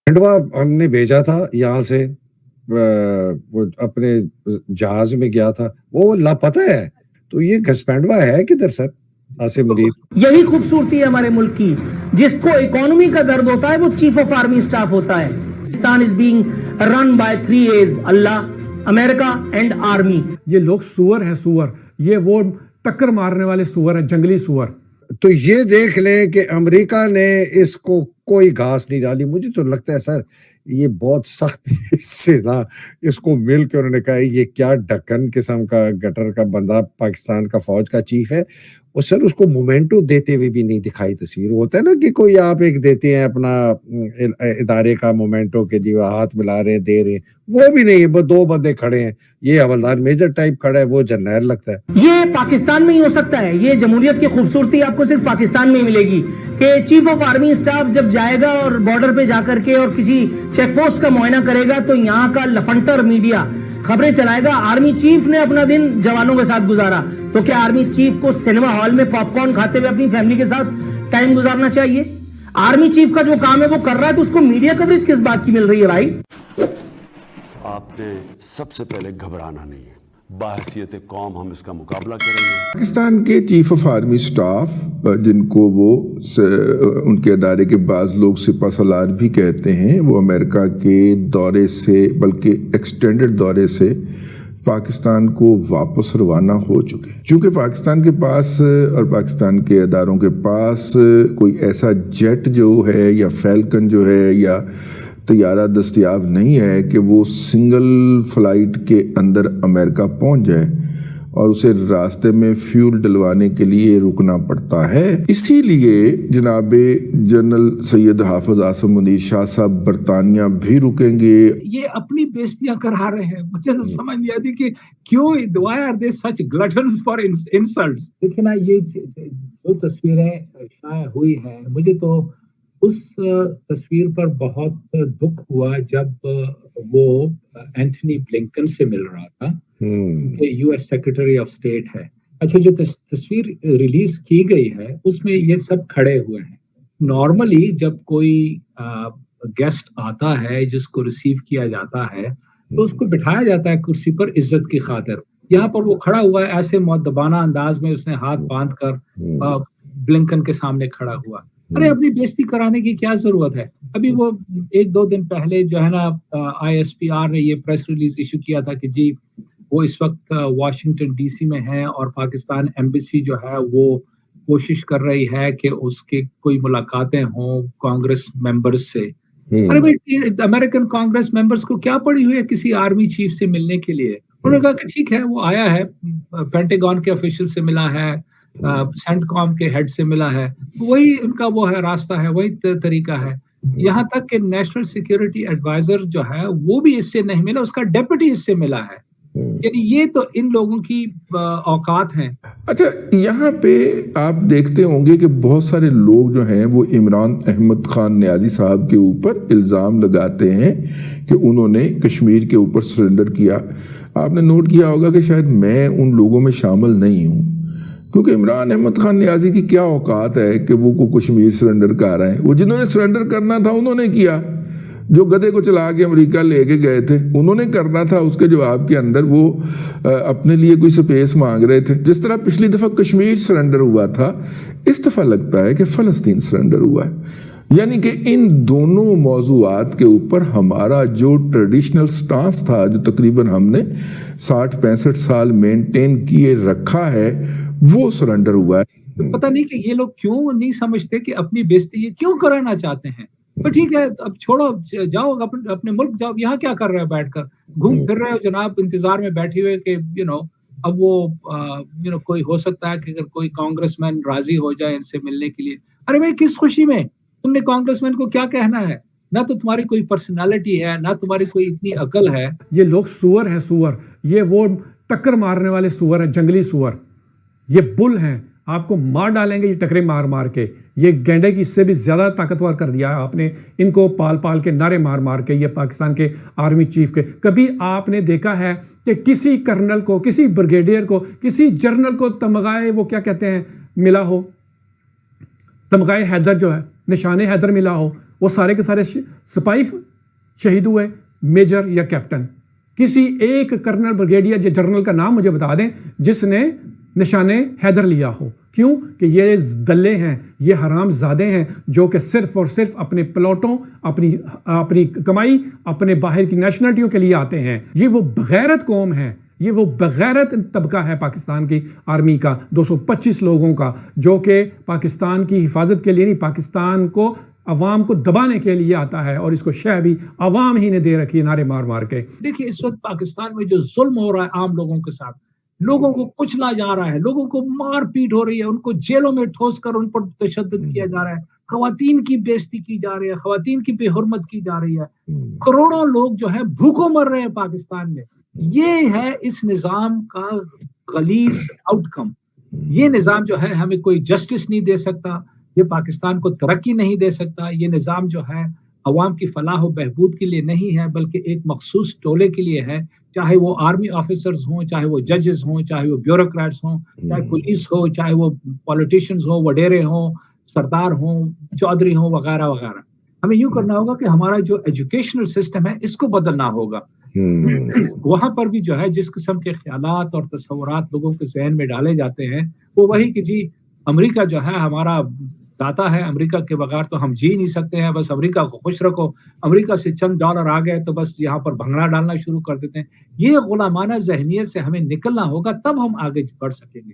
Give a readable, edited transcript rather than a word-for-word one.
खंडवा हमने भेजा था यहाँ से वो अपने जहाज में गया था, वो लापता है। तो ये घसपैंडवा है किधर सर? आसिम मुनीर। यही खूबसूरती है हमारे मुल्क की, जिसको इकोनॉमी का दर्द होता है वो चीफ ऑफ आर्मी स्टाफ होता है। Pakistan is being run by 3 A's, Allah, America and army. ये लोग सुअर हैं, सुअर। ये वो टक्कर मारने वाले सुअर हैं, जंगली सुअर। तो ये देख लें कि अमेरिका ने इसको कोई घास नहीं डाली। मुझे तो लगता है सर ये बहुत सख्त से ना इसको मिल के उन्होंने कहा ये क्या ढक्कन किस्म का गटर का बंदा पाकिस्तान का फौज का चीफ है। और सर उसको मोमेंटो देते हुए भी नहीं दिखाई तस्वीर। होता है ना कि कोई आप एक देते हैं अपना इदारे का मोमेंटो के जी हाथ मिला रहे हैं, दे रहे हैं, वो भी नहीं। वो 2 बंदे खड़े हैं, ये हवलदार मेजर टाइप खड़ा है, वो जर्नैल लगता है। ये पाकिस्तान में ही हो सकता है। ये जमहूरियत की खूबसूरती आपको सिर्फ पाकिस्तान में ही मिलेगी कि चीफ ऑफ आर्मी स्टाफ जब जाएगा और बॉर्डर पे जाकर के और किसी चेक पोस्ट का मुआयना करेगा तो यहाँ का लफंटर मीडिया खबरें चलाएगा आर्मी चीफ ने अपना दिन जवानों के साथ गुजारा। तो क्या आर्मी चीफ को सिनेमा हॉल में पॉपकॉर्न खाते हुए अपनी फैमिली के साथ टाइम गुजारना चाहिए? आर्मी चीफ का जो काम है वो कर रहा है, तो उसको मीडिया कवरेज किस बात की मिल रही है भाई? आपने सबसे पहले घबराना नहीं है। बाहसियत कौम हम इसका मुकाबला करेंगे। पाकिस्तान के चीफ ऑफ आर्मी स्टाफ, जिनको वो उनके अदारे के बाज़ लोग सिपा सलार भी कहते हैं, वो अमेरिका के दौरे से, बल्कि एक्सटेंडेड दौरे से पाकिस्तान को वापस रवाना हो चुके हैं। चूँकि पाकिस्तान के पास और पाकिस्तान के अदारों के पास कोई ऐसा जेट जो है या फैल्कन जो है या तैयारा दस्तयाब नहीं है कि वो सिंगल फ्लाइट के अंदर अमेरिका पहुंच जाए और उसे रास्ते में फ्यूल डलवाने के लिए रुकना पड़ता है। इसीलिए जनाबे जनरल सैयद हाफिज आसिम मुनीर शाह साहब बरतानिया भी रुकेंगे। ये अपनी बेइज्जतियां करा रहे हैं। मुझे तो समझ नहीं आती कि क्यों, why are they such gluttons for insults. देखिए ना, ये जो तस्वीरें शाया हुई हैं, मुझे तो उस तस्वीर पर बहुत दुख हुआ जब वो एंथनी ब्लिंकन से मिल रहा था, यूएस सेक्रेटरी ऑफ स्टेट है। अच्छा, जो तस्वीर रिलीज की गई है उसमें ये सब खड़े हुए हैं। नॉर्मली जब कोई गेस्ट आता है जिसको रिसीव किया जाता है तो उसको बिठाया जाता है कुर्सी पर इज्जत की खातिर। यहाँ पर वो खड़ा हुआ है, ऐसे मुअद्दबाना अंदाज में उसने हाथ बांध कर ब्लिंकन के सामने खड़ा हुआ। अरे अपनी बेइज्जती कराने की क्या जरूरत है? अभी वो 1-2 दिन पहले जो है ना, ISPR ने ये प्रेस रिलीज इशू किया था कि जी वो इस वक्त वाशिंगटन DC में है और पाकिस्तान एम्बेसी जो है वो कोशिश कर रही है कि उसके कोई मुलाकातें हों कांग्रेस मेंबर्स से। अरे भाई, अमेरिकन कांग्रेस मेंबर्स को क्या पड़ी हुई है किसी आर्मी चीफ से मिलने के लिए? उन्होंने कहा कि ठीक है, वो आया है, पेंटागन के ऑफिशियल से मिला है, सेंटकॉम के हेड से मिला है, वही उनका वो है, रास्ता है, वही तरीका है। यहाँ तक कि नेशनल सिक्योरिटी एडवाइजर जो है वो भी इससे नहीं मिला, उसका डेप्यूटी इससे मिला है। यानी ये तो इन लोगों की औकात हैं। अच्छा, यहाँ पे आप देखते होंगे कि बहुत सारे लोग जो हैं वो इमरान अहमद खान नियाजी साहब के ऊपर इल्ज़ाम लगाते हैं कि उन्होंने कश्मीर के ऊपर सरेंडर किया। आपने नोट किया होगा कि शायद मैं उन लोगों में शामिल नहीं हूँ, क्योंकि इमरान अहमद खान नियाजी की क्या औकात है कि वो को कश्मीर सरेंडर कर रहे हैं। वो जिन्होंने सरेंडर करना था उन्होंने किया, जो गधे को चला के अमेरिका लेके गए थे उन्होंने करना था। उसके जवाब के अंदर वो अपने लिए कोई स्पेस मांग रहे थे। जिस तरह पिछली दफ़ा कश्मीर सरेंडर हुआ था, इस दफ़ा लगता है कि फ़लस्तीन सरेंडर हुआ है। यानी कि इन दोनों मौज़ूआत के ऊपर हमारा जो ट्रेडिशनल स्टांस था, जो तकरीबन हमने 60-65 साल मेंटेन किए रखा है, वो सरेंडर हुआ है। तो पता नहीं कि ये लोग क्यों नहीं समझते कि अपनी बेइज्जती ये क्यों कराना चाहते हैं। तो ठीक है, अब छोड़ो, जाओ अपने मुल्क जाओ। यहाँ क्या कर रहे हो बैठकर? घूम फिर रहे हो जनाब, इंतजार में बैठे हुए कि अब वो कोई हो सकता है कि अगर कोई कांग्रेसमैन राजी हो जाए इनसे मिलने के लिए। अरे भाई, किस खुशी में? तुमने कांग्रेसमैन को क्या कहना है? ना तो तुम्हारी कोई पर्सनालिटी है, ना तुम्हारी कोई इतनी अकल है। ये लोग सुअर हैं, सुअर। ये वो टक्कर मारने वाले सुअर हैं, जंगली सुअर। ये बुल हैं, आपको मार डालेंगे ये टकरे मार मार के। ये गैंडे की इससे भी ज़्यादा ताकतवर कर दिया है आपने इनको, पाल पाल के नारे मार मार के। ये पाकिस्तान के आर्मी चीफ के, कभी आपने देखा है कि किसी कर्नल को, किसी ब्रिगेडियर को, किसी जनरल को तमगाए वो क्या कहते हैं मिला हो? तमगाए हैदर जो है, निशाने हैदर मिला हो? وہ سارے کے سارے سپاہی شہید ہوئے, میجر یا کیپٹن. کسی ایک کرنل بریگیڈیئر یا جنرل کا نام مجھے بتا دیں جس نے نشان حیدر لیا ہو. کیوں کہ یہ دلے ہیں, یہ حرام زادے ہیں جو کہ صرف اور صرف اپنے پلاٹوں, اپنی کمائی, اپنے باہر کی نیشنلٹیوں کے لیے آتے ہیں. یہ وہ بغیرت قوم ہے, یہ وہ بغیرت طبقہ ہے پاکستان کی آرمی کا, 225 لوگوں کا, جو کہ پاکستان کی حفاظت کے لیے نہیں, پاکستان کو عوام کو دبانے کے لیے آتا ہے, اور اس کو شہ بھی عوام ہی نے دے رکھی ہے نعرے مار مار کے. دیکھیے اس وقت پاکستان میں جو ظلم ہو رہا ہے عام لوگوں کے ساتھ, لوگوں کو کچلا جا رہا ہے, لوگوں کو مار پیٹ ہو رہی ہے, ان کو جیلوں میں ٹھوس کر ان پر تشدد کیا جا رہا ہے, خواتین کی بے عزتی کی جا رہی ہے, خواتین کی بے حرمت کی جا رہی ہے, کروڑوں لوگ جو ہے بھوکوں مر رہے ہیں پاکستان میں. یہ ہے اس نظام کا غلیظ آؤٹ کم. یہ نظام جو ہے ہمیں کوئی جسٹس نہیں دے سکتا, یہ پاکستان کو ترقی نہیں دے سکتا. یہ نظام جو ہے عوام کی فلاح و بہبود کے لیے نہیں ہے, بلکہ ایک مخصوص ٹولے کے لیے ہے, چاہے وہ آرمی آفیسرز ہوں, چاہے وہ ججز ہوں, چاہے وہ بیوروکریٹس ہوں, چاہے پولیس ہو, چاہے وہ پولیٹیشینز ہوں, وڈیرے ہوں, سردار ہوں, چودھری ہوں, وغیرہ وغیرہ. ہمیں یوں کرنا ہوگا کہ ہمارا جو ایجوکیشنل سسٹم ہے اس کو بدلنا ہوگا. وہاں پر بھی جو ہے جس قسم کے خیالات اور تصورات لوگوں کے ذہن میں ڈالے جاتے ہیں وہ وہی کہ جی امریکہ جو ہے ہمارا داتا ہے, امریکہ کے بغیر تو ہم جی نہیں سکتے ہیں, بس امریکہ کو خوش رکھو, امریکہ سے چند ڈالر آ گئے تو بس یہاں پر بھنگڑا ڈالنا شروع کر دیتے ہیں. یہ غلامانہ ذہنیت سے ہمیں نکلنا ہوگا, تب ہم آگے بڑھ سکیں گے.